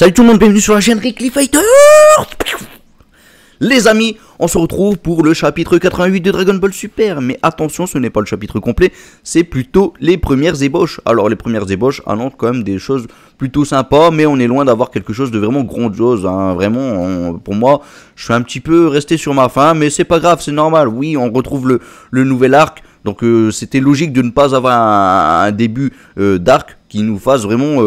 Salut tout le monde, bienvenue sur la chaîne Rickly Fighter. Les amis, on se retrouve pour le chapitre 88 de Dragon Ball Super. Mais attention, ce n'est pas le chapitre complet, c'est plutôt les premières ébauches. Alors les premières ébauches annoncent quand même des choses plutôt sympas, mais on est loin d'avoir quelque chose de vraiment grandiose, hein. Vraiment, pour moi, je suis un petit peu resté sur ma faim, mais c'est pas grave, c'est normal. Oui, on retrouve le nouvel arc. Donc c'était logique de ne pas avoir un début d'arc qui nous fasse vraiment,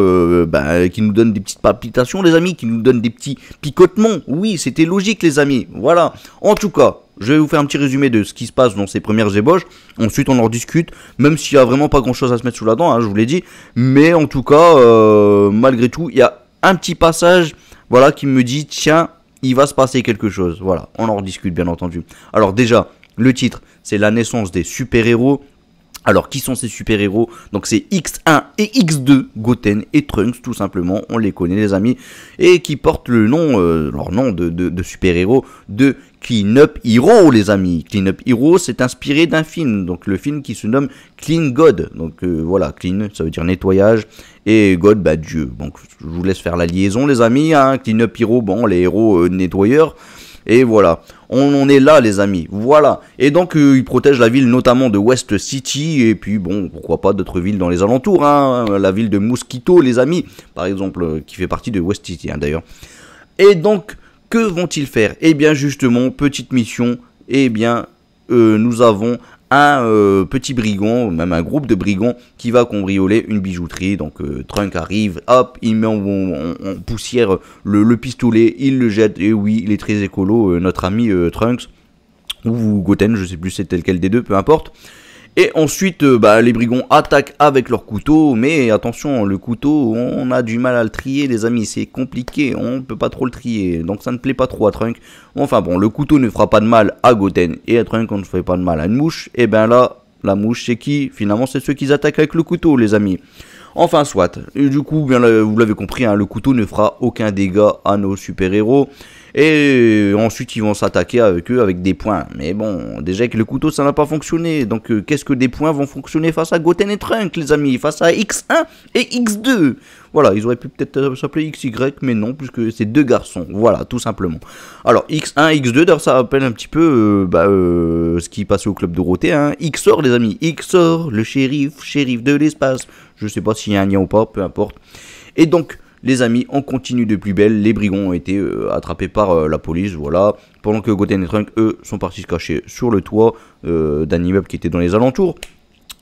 qui nous donne des petites palpitations les amis, qui nous donne des petits picotements. Oui, c'était logique les amis, voilà. En tout cas, je vais vous faire un petit résumé de ce qui se passe dans ces premières ébauches. Ensuite on en discute, même s'il n'y a vraiment pas grand chose à se mettre sous la dent, hein, je vous l'ai dit. Mais en tout cas, malgré tout, il y a un petit passage, voilà, qui me dit, tiens, il va se passer quelque chose. Voilà, on en rediscute bien entendu. Alors déjà, le titre, c'est la naissance des super-héros. Alors, qui sont ces super-héros? Donc, c'est X1 et X2, Goten et Trunks, tout simplement. On les connaît, les amis. Et qui portent le nom, leur nom de super-héros de Clean Up Hero, les amis. Clean Up Hero, c'est inspiré d'un film. Donc, le film qui se nomme Clean God. Donc, voilà, Clean, ça veut dire nettoyage. Et God, bah, Dieu. Donc, je vous laisse faire la liaison, les amis. Hein. Clean Up Hero, bon, les héros nettoyeurs. Et voilà, on en est là les amis, voilà. Et donc ils protègent la ville notamment de West City, et puis bon, pourquoi pas d'autres villes dans les alentours, hein. La ville de Mosquito les amis, par exemple, qui fait partie de West City hein, d'ailleurs. Et donc, que vont-ils faire? Eh bien justement, petite mission, eh bien nous avons un petit brigand, même un groupe de brigands qui va cambrioler une bijouterie. Donc Trunks arrive, hop, il met en poussière le pistolet, il le jette, et oui, il est très écolo, notre ami Trunks, ou Goten, je sais plus c'était lequel des deux, peu importe. Et ensuite, les brigands attaquent avec leur couteau, mais attention, le couteau, on a du mal à le trier, les amis, c'est compliqué, on ne peut pas trop le trier, donc ça ne plaît pas trop à Trunks. Enfin bon, le couteau ne fera pas de mal à Goten et à Trunks, on ne fait pas de mal à une mouche, et ben là, la mouche, c'est qui? Finalement, c'est ceux qui attaquent avec le couteau, les amis. Enfin, soit. Et du coup, bien, vous l'avez compris, hein, le couteau ne fera aucun dégât à nos super-héros. Et ensuite, ils vont s'attaquer avec eux avec des poings. Mais bon, déjà avec le couteau, ça n'a pas fonctionné. Donc, qu'est-ce que des poings vont fonctionner face à Goten et Trunks, les amis? Face à X1 et X2. Voilà, ils auraient pu peut-être s'appeler XY, mais non, puisque c'est deux garçons. Voilà, tout simplement. Alors, X1 et X2, d'ailleurs, ça rappelle un petit peu ce qui passait au Club Dorothée. Hein. XOR, les amis. XOR, le shérif de l'espace. Je sais pas s'il y a un lien ou pas, peu importe. Et donc, les amis, on continue de plus belle. Les brigands ont été attrapés par la police, voilà. Pendant que Goten et Trunks, eux, sont partis se cacher sur le toit d'un immeuble qui était dans les alentours.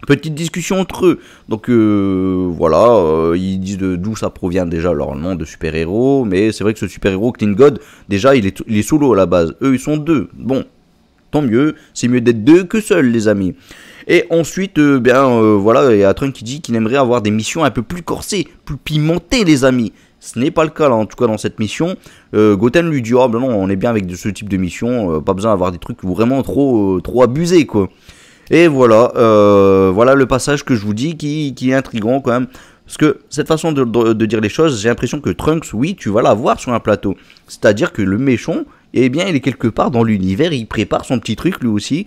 Petite discussion entre eux. Donc voilà, ils disent d'où ça provient déjà leur nom de super-héros. Mais c'est vrai que ce super-héros, Clean God, déjà, il est solo à la base. Eux, ils sont deux. Bon, tant mieux. C'est mieux d'être deux que seuls, les amis. Et ensuite, voilà, il y a Trunks qui dit qu'il aimerait avoir des missions un peu plus corsées, plus pimentées, les amis. Ce n'est pas le cas, là, en tout cas, dans cette mission. Goten lui dit, oh, ben non, on est bien avec ce type de mission, pas besoin d'avoir des trucs vraiment trop abusés, quoi. Et voilà, voilà le passage que je vous dis qui est intriguant, quand même. Parce que cette façon de dire les choses, j'ai l'impression que Trunks, oui, tu vas l'avoir sur un plateau. C'est-à-dire que le méchant, eh bien, il est quelque part dans l'univers, il prépare son petit truc, lui aussi.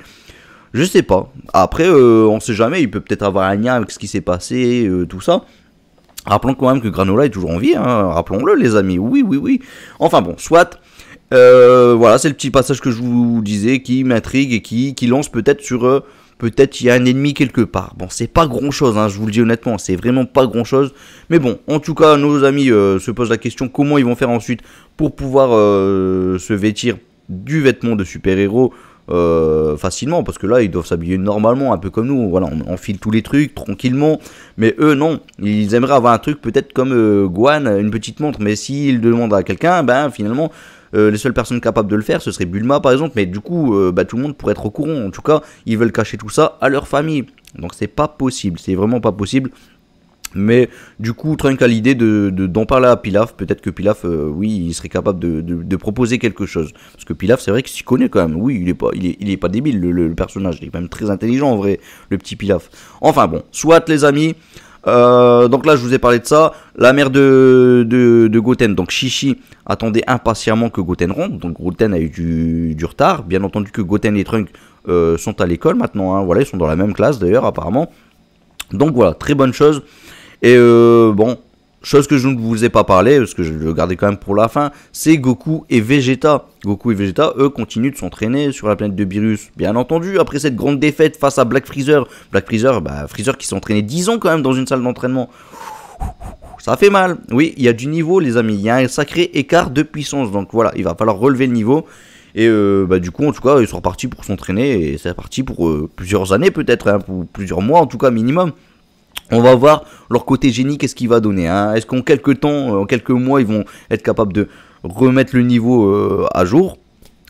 Je sais pas. Après, on sait jamais, il peut peut-être avoir un lien avec ce qui s'est passé, tout ça. Rappelons quand même que Granola est toujours en vie, hein. Rappelons-le les amis, oui, oui, oui. Enfin bon, soit, voilà, c'est le petit passage que je vous disais qui m'intrigue et qui lance peut-être sur, peut-être il y a un ennemi quelque part. Bon, c'est pas grand-chose, hein, je vous le dis honnêtement, c'est vraiment pas grand-chose. Mais bon, en tout cas, nos amis se posent la question comment ils vont faire ensuite pour pouvoir se vêtir du vêtement de super-héros. Facilement, parce que là ils doivent s'habiller normalement un peu comme nous, voilà, on enfile tous les trucs tranquillement, mais eux non, ils aimeraient avoir un truc peut-être comme Gohan, une petite montre, mais s'ils demandent à quelqu'un, ben finalement les seules personnes capables de le faire ce serait Bulma par exemple, mais du coup tout le monde pourrait être au courant, en tout cas ils veulent cacher tout ça à leur famille, donc c'est pas possible, c'est vraiment pas possible. Mais du coup, Trunks a l'idée d'en parler à Pilaf. Peut-être que Pilaf, oui, il serait capable de proposer quelque chose. Parce que Pilaf, c'est vrai qu'il s'y connaît quand même. Oui, il est pas débile, le personnage. Il est quand même très intelligent, en vrai, le petit Pilaf. Enfin bon, soit les amis. Donc là, je vous ai parlé de ça. La mère de Goten, donc Chichi, attendait impatiemment que Goten rentre. Donc Goten a eu du retard. Bien entendu que Goten et Trunks sont à l'école maintenant. Hein. Voilà, ils sont dans la même classe d'ailleurs, apparemment. Donc voilà, très bonne chose. Et bon, chose que je ne vous ai pas parlé, parce que je le gardais quand même pour la fin, c'est Goku et Vegeta. Goku et Vegeta, eux, continuent de s'entraîner sur la planète de Beerus. Bien entendu, après cette grande défaite face à Black Freezer. Black Freezer, Freezer qui s'est entraîné 10 ans quand même dans une salle d'entraînement. Ça fait mal. Oui, il y a du niveau, les amis. Il y a un sacré écart de puissance. Donc voilà, il va falloir relever le niveau. Et du coup, en tout cas, ils sont repartis pour s'entraîner. Et c'est reparti pour plusieurs années peut-être, hein, pour plusieurs mois en tout cas minimum. On va voir leur côté génie, qu'est-ce qu'il va donner. Hein. Est-ce qu'en quelques temps, en quelques mois, ils vont être capables de remettre le niveau à jour,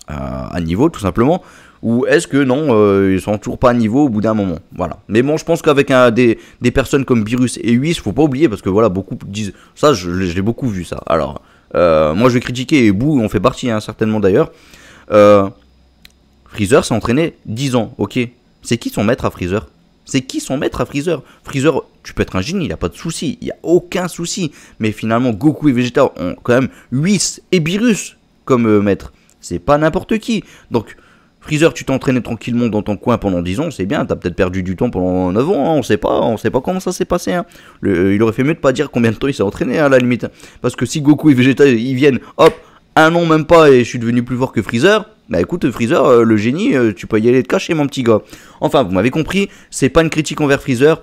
à niveau tout simplement. Ou est-ce que non, ils sont toujours pas à niveau au bout d'un moment. Voilà. Mais bon, je pense qu'avec des personnes comme Beerus et Whis, faut pas oublier, parce que voilà, beaucoup disent... Ça, je l'ai beaucoup vu, ça. Alors, moi je vais critiquer, et Boo, on fait partie, hein, certainement d'ailleurs. Freezer s'est entraîné 10 ans, ok. C'est qui son maître à Freezer? C'est qui son maître à Freezer? Freezer, tu peux être un génie, il n'y a pas de souci, il n'y a aucun souci. Mais finalement, Goku et Vegeta ont quand même Whis et Beerus comme maître. C'est pas n'importe qui. Donc, Freezer, tu t'es entraîné tranquillement dans ton coin pendant 10 ans, c'est bien, t'as peut-être perdu du temps pendant 9 ans, hein, on sait pas comment ça s'est passé. Hein. Il aurait fait mieux de pas dire combien de temps il s'est entraîné, hein, à la limite. Parce que si Goku et Vegeta, ils viennent, hop, un an même pas et je suis devenu plus fort que Freezer, bah écoute Freezer, le génie, tu peux y aller te cacher mon petit gars. Enfin, vous m'avez compris, c'est pas une critique envers Freezer.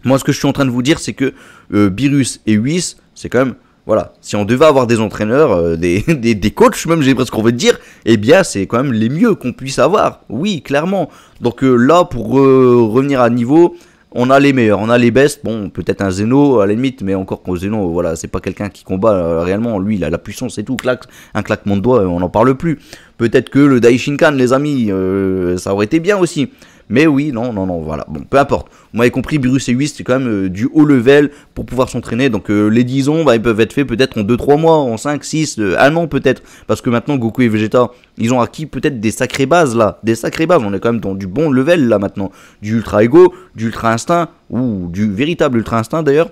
Moi ce que je suis en train de vous dire c'est que Beerus et Whis, c'est quand même, voilà, si on devait avoir des entraîneurs, des coachs même j'ai presque envie de dire, eh bien c'est quand même les mieux qu'on puisse avoir, oui clairement. Donc là pour revenir à niveau... On a les meilleurs, on a les best, bon peut-être un Zeno à la limite, mais encore qu'au Zeno, voilà, c'est pas quelqu'un qui combat réellement, lui il a la puissance et tout, un claquement de doigts, on n'en parle plus. Peut-être que le Daishinkan, les amis, ça aurait été bien aussi. Mais oui, non, voilà, bon, peu importe. Vous m'avez compris, Beerus et Whis, c'est quand même du haut level pour pouvoir s'entraîner. Donc les 10 ans, ils peuvent être faits peut-être en 2-3 mois, en 5, 6, 1 an peut-être. Parce que maintenant, Goku et Vegeta, ils ont acquis peut-être des sacrées bases là. Des sacrées bases, on est quand même dans du bon level là maintenant. Du Ultra Ego, du Ultra Instinct, ou du véritable Ultra Instinct d'ailleurs.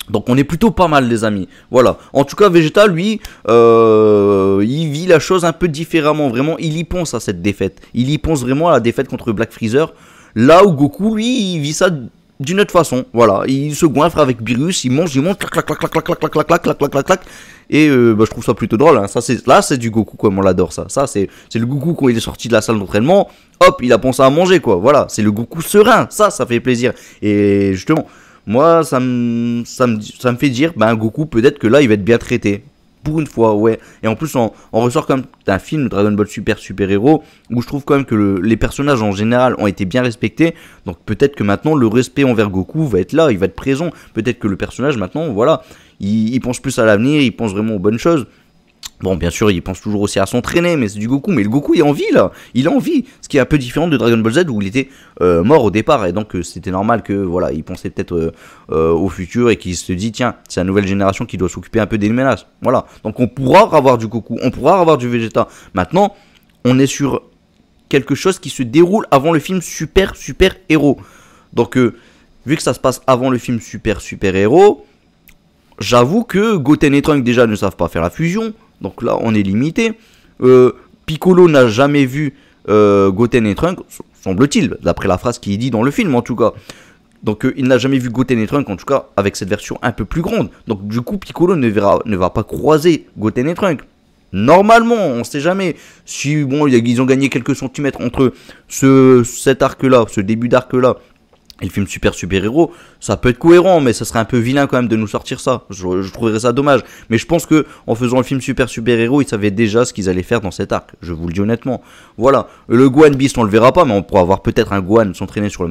Donc on est plutôt pas mal les amis, voilà. En tout cas Vegeta lui, il vit la chose un peu différemment, vraiment il y pense à cette défaite. Il y pense vraiment à la défaite contre Black Freezer. Là où Goku lui, il vit ça d'une autre façon, voilà. Il se goinfre avec Beerus, il mange, clac clac clac clac clac clac clac clac clac clac clac clac clac. Et je trouve ça plutôt drôle, hein. Ça, là c'est du Goku comme on l'adore ça. Ça c'est le Goku quand il est sorti de la salle d'entraînement, hop, il a pensé à manger quoi, voilà. C'est le Goku serein, ça fait plaisir. Et justement... Moi, ça me fait dire, Goku, peut-être que là, il va être bien traité. Pour une fois, ouais. Et en plus, on ressort comme d'un film Dragon Ball Super Héros, où je trouve quand même que les personnages en général ont été bien respectés. Donc peut-être que maintenant, le respect envers Goku va être là, il va être présent. Peut-être que le personnage, maintenant, voilà, il pense plus à l'avenir, il pense vraiment aux bonnes choses. Bon, bien sûr, il pense toujours aussi à s'entraîner, mais c'est du Goku. Mais le Goku, il a envie, là. Il a envie. Ce qui est un peu différent de Dragon Ball Z, où il était mort au départ. Et donc, c'était normal que, voilà, il pensait peut-être au futur et qu'il se dit, tiens, c'est la nouvelle génération qui doit s'occuper un peu des menaces. Voilà. Donc, on pourra avoir du Goku. On pourra avoir du Vegeta. Maintenant, on est sur quelque chose qui se déroule avant le film Super Héros. Donc, vu que ça se passe avant le film Super Héros, j'avoue que Goten et Trunks, déjà, ne savent pas faire la fusion. Donc là, on est limité. Piccolo n'a jamais vu Goten et Trunks, semble-t-il, d'après la phrase qui est dit dans le film en tout cas. Donc il n'a jamais vu Goten et Trunks, en tout cas avec cette version un peu plus grande. Donc du coup, Piccolo ne va pas croiser Goten et Trunks. Normalement, on ne sait jamais. Si bon, ils ont gagné quelques centimètres entre cet arc-là, ce début d'arc-là, et le film Super Héros, ça peut être cohérent, mais ça serait un peu vilain quand même de nous sortir ça. Je trouverais ça dommage. Mais je pense que en faisant le film Super Héros, ils savaient déjà ce qu'ils allaient faire dans cet arc. Je vous le dis honnêtement. Voilà. Le Gohan Beast, on le verra pas, mais on pourra avoir peut-être un Gohan s'entraîner sur le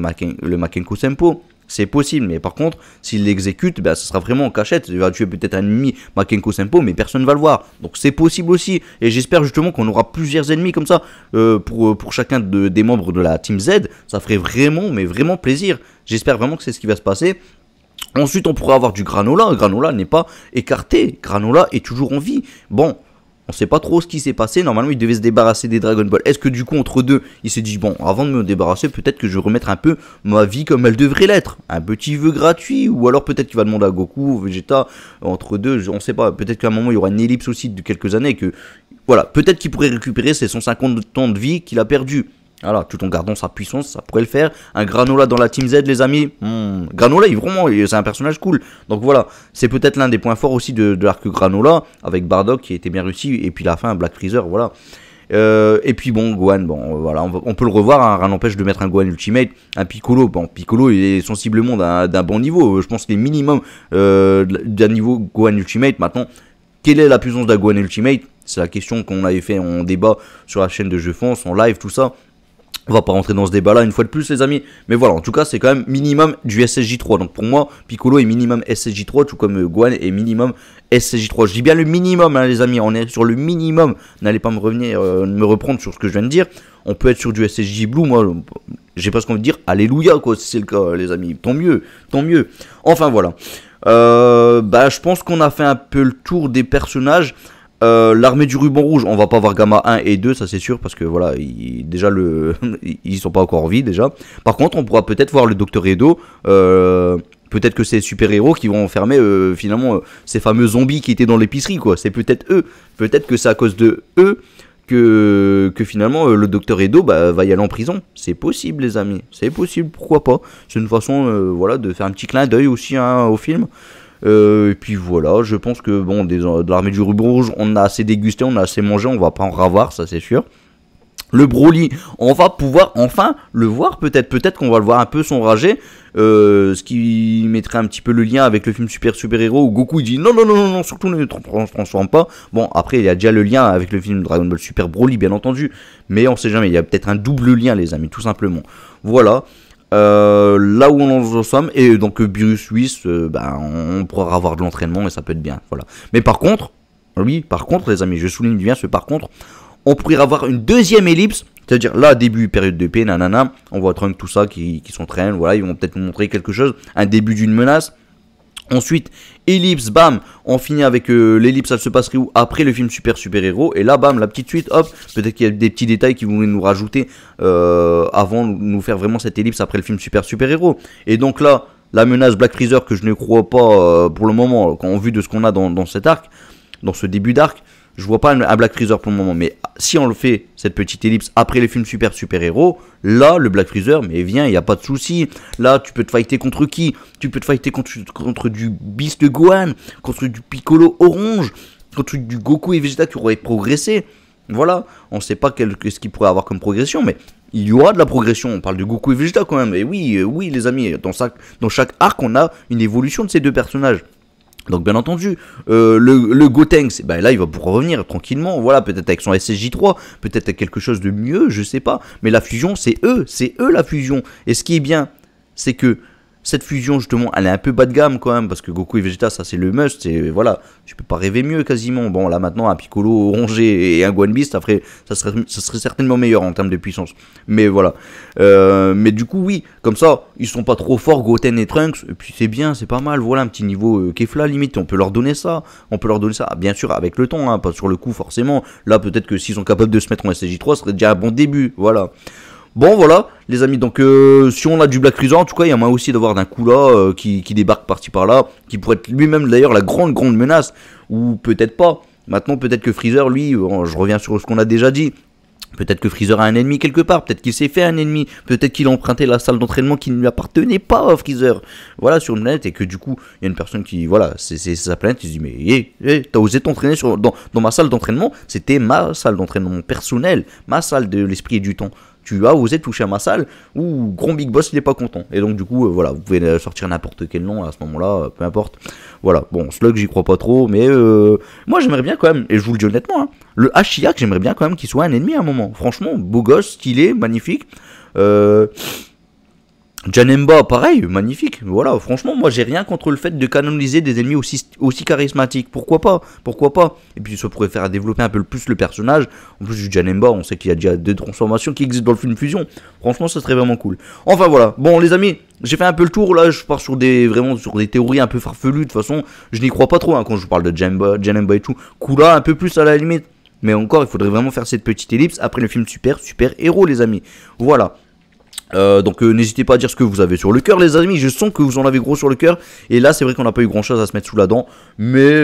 Makenko Senpo. C'est possible, mais par contre, s'il l'exécute, ce sera vraiment en cachette. Il va tuer peut-être un ennemi Makenko Senpo, mais personne ne va le voir. Donc c'est possible aussi. Et j'espère justement qu'on aura plusieurs ennemis comme ça pour chacun des membres de la Team Z. Ça ferait vraiment, mais vraiment plaisir. J'espère vraiment que c'est ce qui va se passer. Ensuite, on pourra avoir du Granola. Granola n'est pas écarté. Granola est toujours en vie. Bon. On sait pas trop ce qui s'est passé. Normalement, il devait se débarrasser des Dragon Ball. Est-ce que du coup, entre deux, il s'est dit, bon, avant de me débarrasser, peut-être que je vais remettre un peu ma vie comme elle devrait l'être. Un petit vœu gratuit. Ou alors peut-être qu'il va demander à Goku, Vegeta, entre deux, on sait pas. Peut-être qu'à un moment, il y aura une ellipse aussi de quelques années. Que voilà, peut-être qu'il pourrait récupérer ses 150 ans de vie qu'il a perdu. Voilà, tout en gardant sa puissance, ça pourrait le faire. Un Granola dans la Team Z, les amis. Granola, c'est un personnage cool. Donc voilà, c'est peut-être l'un des points forts aussi de l'arc Granola, avec Bardock qui était bien réussi, et puis la fin, Black Freezer, voilà. Et puis bon, Gohan, bon, voilà, on peut le revoir, hein, rien n'empêche de mettre un Gohan Ultimate, un Piccolo. Bon, Piccolo, il est sensiblement d'un bon niveau. Je pense qu'il est minimum d'un niveau Gohan Ultimate. Maintenant, quelle est la puissance d'un Gohan Ultimate? C'est la question qu'on avait fait en débat sur la chaîne de Jeux France, en live, tout ça. On va pas rentrer dans ce débat là une fois de plus, les amis, mais voilà, en tout cas c'est quand même minimum du SSJ3. Donc pour moi, Piccolo est minimum SSJ3, tout comme Gohan est minimum SSJ3. Je dis bien le minimum, hein, les amis, on est sur le minimum. N'allez pas me reprendre sur ce que je viens de dire. On peut être sur du SSJ Blue, moi j'ai pas ce qu'on veut dire, alléluia quoi, si c'est le cas, les amis, tant mieux, tant mieux. Enfin voilà, je pense qu'on a fait un peu le tour des personnages. L'armée du ruban rouge, on va pas voir Gamma 1 et 2, ça c'est sûr, parce que voilà, ils sont pas encore en vie déjà. Par contre, on pourra peut-être voir le Docteur Edo, peut-être que c'est les super-héros qui vont enfermer finalement ces fameux zombies qui étaient dans l'épicerie, quoi. C'est peut-être eux, peut-être que c'est à cause de eux que finalement le Docteur Edo va y aller en prison. C'est possible, les amis, c'est possible, pourquoi pas. C'est une façon voilà, de faire un petit clin d'œil aussi, hein, au film. Et puis voilà, je pense que bon, de l'armée du ruban rouge, on a assez dégusté, on a assez mangé, on va pas en ravoir, ça c'est sûr. Le Broly, on va pouvoir enfin le voir, peut-être qu'on va le voir un peu s'enrager, ce qui mettrait un petit peu le lien avec le film Super Héros où Goku il dit non, surtout ne transforme pas. Bon, après il y a déjà le lien avec le film Dragon Ball Super Broly, bien entendu, mais on sait jamais, il y a peut-être un double lien, les amis, tout simplement. Voilà. Là où on en sommes, et donc Beerus Whis, on pourra avoir de l'entraînement et ça peut être bien, voilà. Mais par contre, les amis, je souligne bien ce par contre, on pourrait avoir une deuxième ellipse, c'est-à-dire là, début période de paix, nanana, on voit Trunks, tout ça, qui s'entraînent, voilà, ils vont peut-être nous montrer quelque chose, un début d'une menace. Ensuite, ellipse, bam, on finit avec l'ellipse, elle se passerait où? Après le film Super Héros, et là, bam, la petite suite, hop, peut-être qu'il y a des petits détails qui voulaient nous rajouter avant de nous faire vraiment cette ellipse après le film Super Héros. Et donc là, la menace Black Freezer que je ne crois pas pour le moment, en vue de ce qu'on a dans cet arc, dans ce début d'arc, je vois pas un Black Freezer pour le moment, mais si on le fait, cette petite ellipse, après les films Super Héros, là, le Black Freezer, mais viens, il n'y a pas de souci. Là, tu peux te fighter contre qui? Tu peux te fighter contre du Beast de Gohan, contre du Piccolo Orange, contre du Goku et Vegeta qui auraient progressé. Voilà, on ne sait pas ce qu'il pourrait avoir comme progression, mais il y aura de la progression. On parle de Goku et Vegeta quand même, et oui, les amis, dans chaque arc, on a une évolution de ces deux personnages. Donc bien entendu, le Gotenks, là il va pouvoir revenir tranquillement, voilà, peut-être avec son SSJ3, peut-être avec quelque chose de mieux, je sais pas, mais la fusion c'est eux la fusion, et ce qui est bien, c'est que cette fusion justement, elle est un peu bas de gamme quand même, parce que Goku et Vegeta ça c'est le must, c'est voilà, tu peux pas rêver mieux quasiment, bon là maintenant un Piccolo orangé et un Gohan Beast, après ça serait certainement meilleur en termes de puissance, mais voilà, mais du coup oui, comme ça, ils sont pas trop forts Goten et Trunks, et puis c'est bien, c'est pas mal, voilà un petit niveau Kefla limite, on peut leur donner ça, bien sûr avec le temps, hein, pas sur le coup forcément, là peut-être que s'ils sont capables de se mettre en SSJ3, ce serait déjà un bon début, voilà. Bon voilà les amis, donc si on a du Black Freezer, en tout cas il y a moyen aussi d'avoir d'un coup là qui débarque par-ci par-là, qui pourrait être lui-même d'ailleurs la grande menace, ou peut-être pas. Maintenant peut-être que Freezer lui, je reviens sur ce qu'on a déjà dit, peut-être que Freezer a un ennemi quelque part, peut-être qu'il s'est fait un ennemi, peut-être qu'il a emprunté la salle d'entraînement qui ne lui appartenait pas à Freezer, voilà, sur une planète, et que du coup, il y a une personne qui, voilà, c'est sa planète, qui se dit, mais t'as osé t'entraîner dans ma salle d'entraînement, c'était ma salle d'entraînement personnelle, ma salle de l'esprit et du temps. Tu as osé toucher à ma salle, ou Grand Big Boss il est pas content. Et donc du coup, voilà, vous pouvez sortir n'importe quel nom à ce moment-là, peu importe. Voilà, bon, Slug j'y crois pas trop, mais moi j'aimerais bien quand même, et je vous le dis honnêtement, hein, le Hachiyak j'aimerais bien quand même qu'il soit un ennemi à un moment. Franchement, beau gosse, stylé, magnifique. Janemba, pareil, magnifique. Voilà, franchement, moi j'ai rien contre le fait de canoniser des ennemis aussi charismatiques. Pourquoi pas? Et puis ça pourrait faire développer un peu plus le personnage. En plus du Janemba, on sait qu'il y a déjà des transformations qui existent dans le film Fusion. Franchement, ça serait vraiment cool. Enfin voilà. Bon les amis, j'ai fait un peu le tour là. Je pars sur des théories un peu farfelues. De toute façon, je n'y crois pas trop hein, quand je vous parle de Janemba et tout. Kula un peu plus à la limite. Mais encore, il faudrait vraiment faire cette petite ellipse après le film Super Héros, les amis. Voilà. Donc n'hésitez pas à dire ce que vous avez sur le cœur les amis, je sens que vous en avez gros sur le cœur. Et là c'est vrai qu'on n'a pas eu grand chose à se mettre sous la dent. Mais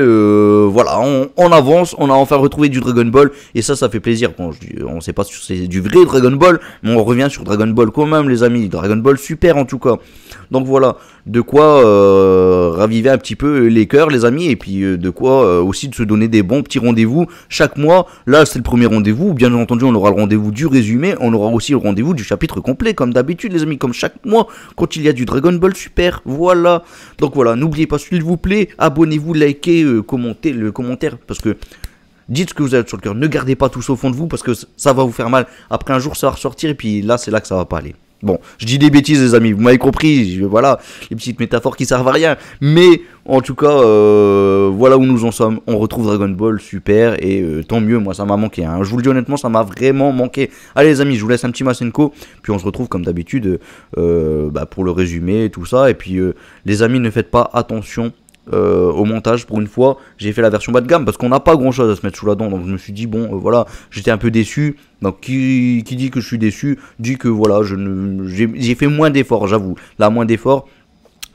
voilà, on avance, on a enfin retrouvé du Dragon Ball. Et ça fait plaisir. Bon, on sait pas si c'est du vrai Dragon Ball, mais on revient sur Dragon Ball quand même les amis. Dragon Ball super en tout cas. Donc voilà, de quoi raviver un petit peu les cœurs les amis. Et puis de quoi aussi de se donner des bons petits rendez-vous chaque mois. Là c'est le premier rendez-vous, bien entendu on aura le rendez-vous du résumé. On aura aussi le rendez-vous du chapitre complet comme d'habitude les amis, comme chaque mois quand il y a du Dragon Ball Super. Voilà, donc voilà, n'oubliez pas s'il vous plaît, abonnez-vous, likez, commentez le commentaire, parce que dites ce que vous avez sur le cœur, ne gardez pas tout ça au fond de vous, parce que ça va vous faire mal, après un jour ça va ressortir, et puis là c'est là que ça va pas aller. Bon, je dis des bêtises les amis, vous m'avez compris, voilà, les petites métaphores qui servent à rien. Mais en tout cas, voilà où nous en sommes. On retrouve Dragon Ball Super et tant mieux, moi ça m'a manqué. Hein. Je vous le dis honnêtement, ça m'a vraiment manqué. Allez les amis, je vous laisse un petit Masenko, puis on se retrouve comme d'habitude pour le résumé et tout ça. Et puis les amis, ne faites pas attention au montage pour une fois. J'ai fait la version bas de gamme parce qu'on n'a pas grand chose à se mettre sous la dent, donc je me suis dit bon voilà, j'étais un peu déçu. Donc qui dit que je suis déçu dit que voilà, j'ai fait moins d'efforts, j'avoue, là moins d'efforts.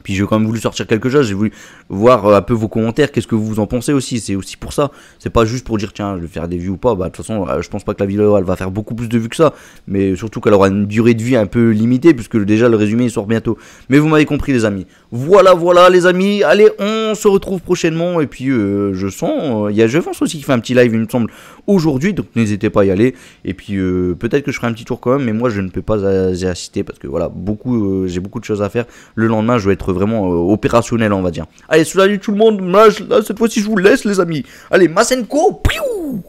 Puis j'ai quand même voulu sortir quelque chose, j'ai voulu voir un peu vos commentaires, qu'est-ce que vous en pensez aussi, c'est aussi pour ça, c'est pas juste pour dire tiens je vais faire des vues ou pas, bah de toute façon je pense pas que la vidéo elle va faire beaucoup plus de vues que ça, mais surtout qu'elle aura une durée de vie un peu limitée, puisque déjà le résumé il sort bientôt, mais vous m'avez compris les amis, voilà les amis, allez on se retrouve prochainement, et puis je sens, il y a Je pense aussi qui fait un petit live il me semble aujourd'hui, donc n'hésitez pas à y aller, et puis peut-être que je ferai un petit tour quand même, mais moi je ne peux pas y assister, parce que voilà, j'ai beaucoup de choses à faire, le lendemain je vais être vraiment opérationnel on va dire. Allez salut tout le monde, là cette fois-ci je vous laisse les amis. Allez Masenko, piou.